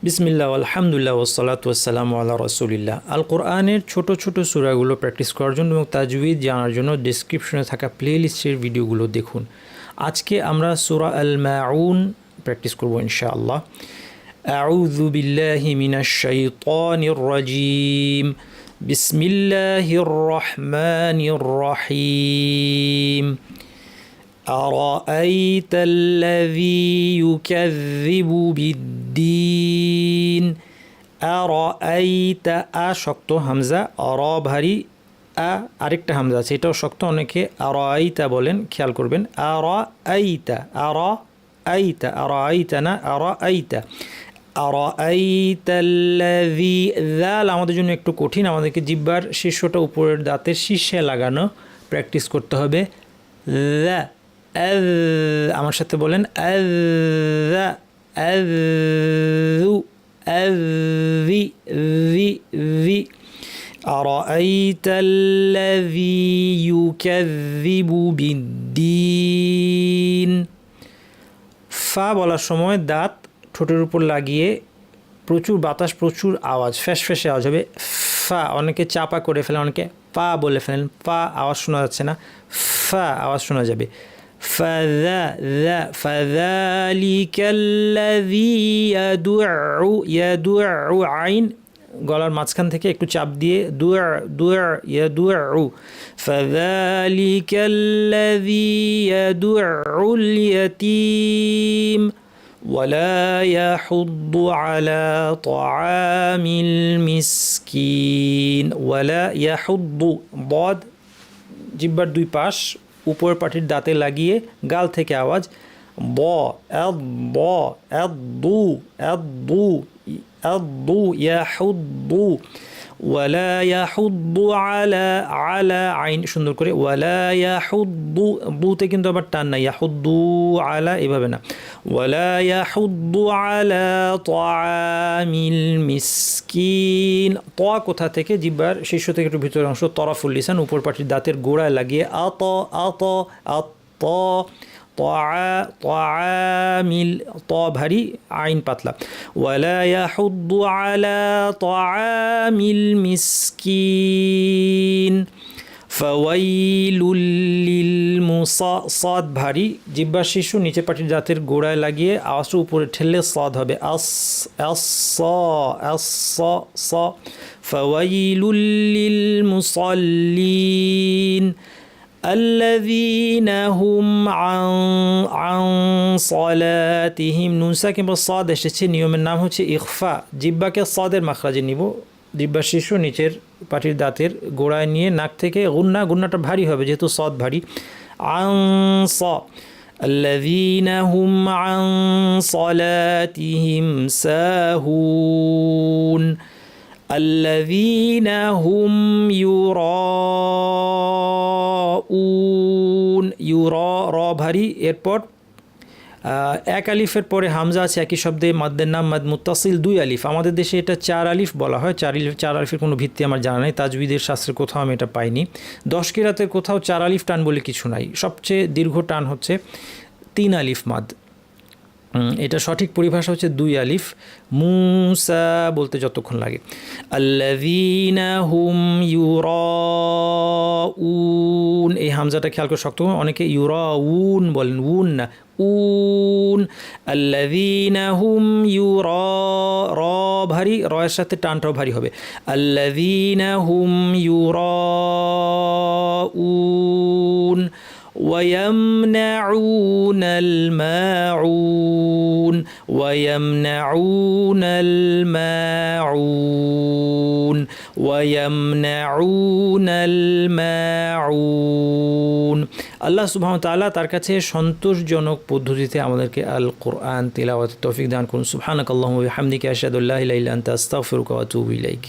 বিসমিল্লাহ আলহামদুলিল্লাহ ওয়াসসালাতু ওয়াসসালামু আলা রাসূলিল্লাহ। আল কোরআনের ছোট ছোট সূরাগুলো প্র্যাকটিস করার জন্য এবং তাজউইদ জানার জন্য ডেসক্রিপশনে থাকা প্লেলিস্টের ভিডিওগুলো দেখুন। আজকে আমরা সূরা আল মাউন প্র্যাকটিস করব ইনশাআল্লাহ। আউযু বিল্লাহি মিনাশ শাইতানির রাজীম। বিসমিল্লাহির রহমানির রহিম। أرأيت الذي يكذب بالدين أرأيت শক্ত হামজা ভারী আরেকটা হামজা আছে, এটাও শক্ত, অনেকে আরাইতা বলেন, খেয়াল করবেন। আরাইতা না আরাইতা আল্লাযী, যাল আমাদের জন্য একটু কঠিন, আমাদেরকে জিহ্বার শীর্ষটা উপরের দাঁতের শীর্ষে লাগানো প্র্যাকটিস করতে হবে। আমার সাথে বলেন أرأيت الذي يكذب بالدين। ফা বলার সময় দাঁত ঠোঁটের উপর লাগিয়ে প্রচুর বাতাস, প্রচুর আওয়াজ, ফ্যাসে আওয়াজ হবে। ফা অনেকে চাপা করে ফেলেন, অনেকে পা বলে ফেলেন, পা আওয়াজ শোনা যাচ্ছে না, ফা আওয়াজ শোনা যাবে। ফাযালিকা আল্লাযী ইয়াদুউ আইন গলার মাঝখান থেকে একটু চাপ দিয়ে ইয়াদুউ। ফাযালিকা আল্লাযী ইয়াদুউল ইয়াতীম ওয়ালা ইয়াহুদ্দু আলা তাআমিল মিসকিন। ওয়ালা ইয়াহুদ্দু, বদ জিহ্বার দুই পাশ উপর পাটির দাঁতে লাগিয়ে গাল থেকে আওয়াজ, ইয়াহুদ্দু ওয়ালা ইয়াহুদ্দু আলা আইন, সুন্দর করে ওয়ালা ইয়াহুদ্দু, দুতে কিন্তু আবার টান না, ইয়াহুদ্দু আলা এভাবে না, ওয়ালা ইয়াহুদ্দু আলা তাআমিল মিসকিন। ত কোথা থেকে, জিহ্বার শীর্ষ থেকে একটু ভিতরের অংশ, তরফুল লিসান উপর পাটির দাঁতের গোড়ায় লাগিয়ে তাআমিল, ত ভারী, আইন পাতলা। ওয়ালা ইয়াহুদ্দু আলা তাআমিল মিসকিন। ফাওয়াইলুল লিল মুসাদ ভারী, জিহ্বার শীর্ষ নিচে পাটির দাঁতের গোড়ায় লাগিয়ে আওয়াজটা উপরে ঠেললে সাদ হবে, ফাওয়াইলুল লিল মুসাল্লিন আল্লাযীনা হুম আন সালাতিহিম। নুনসা কিংবা সাদ এসেছে, নিয়মের নাম হচ্ছে ইখফা। জিহ্বাকে সাদের মাখরাজে নিব, জিহ্বার শীর্ষ নিচের পাটির দাঁতের গোড়ায় নিয়ে নাক থেকে গুন্নাটা ভারী হবে যেহেতু সাদ ভারী। আল্লাযীনা হুম আন সালাতিহিম সাহুন আল্লাযীনা হুম ইউরাউন, র ভারী। এরপর এক আলিফের পরে হামজা আছে একই শব্দে, মাদ্দের নাম মাদ মুত্তাসিল দুই আলিফ। আমাদের দেশে এটা 4 আলিফ বলা হয়। 4 আলিফের কোনো ভিত্তি আমার জানা নেই, তাজউইদের শাস্ত্রে কোথাও আমি এটা পাইনি। 10 কিরাতের কোথাও 4 আলিফ টান বলে কিছু নাই। সবচেয়ে দীর্ঘ টান হচ্ছে 3 আলিফ মাদ, এটা সঠিক পরিভাষা হচ্ছে 2 আলিফ। মুসা বলতে যতক্ষণ লাগে। আল্লাযীনা হুম ইউরাউন, এই হামজাটা খেয়াল করে শক্ত, অনেকে ইউরাউন বলেন, উন না, উন। আল্লাযীনা হুম র ভারী, রয়ের সাথে টানটাও ভারী হবে। আল্লাযীনা হুম ইউরাউন ويمنعون الماعون ويمنعون الماعون ويمنعون الماعون। আল্লাহ সুবহানাহু ওয়া তাআলা তার কাছে সন্তোষজনক পদ্ধতিতে আমাদেরকে আল কোরআন তিলাওয়াতের তৌফিক দান করুন। সুবহানাকাল্লাহুম্মা ওয়া বিহামদিকা আশহাদু আল্লা ইলাহা ইল্লা আনতা আস্তাগফিরুকা ওয়া আতুবু ইলাইক।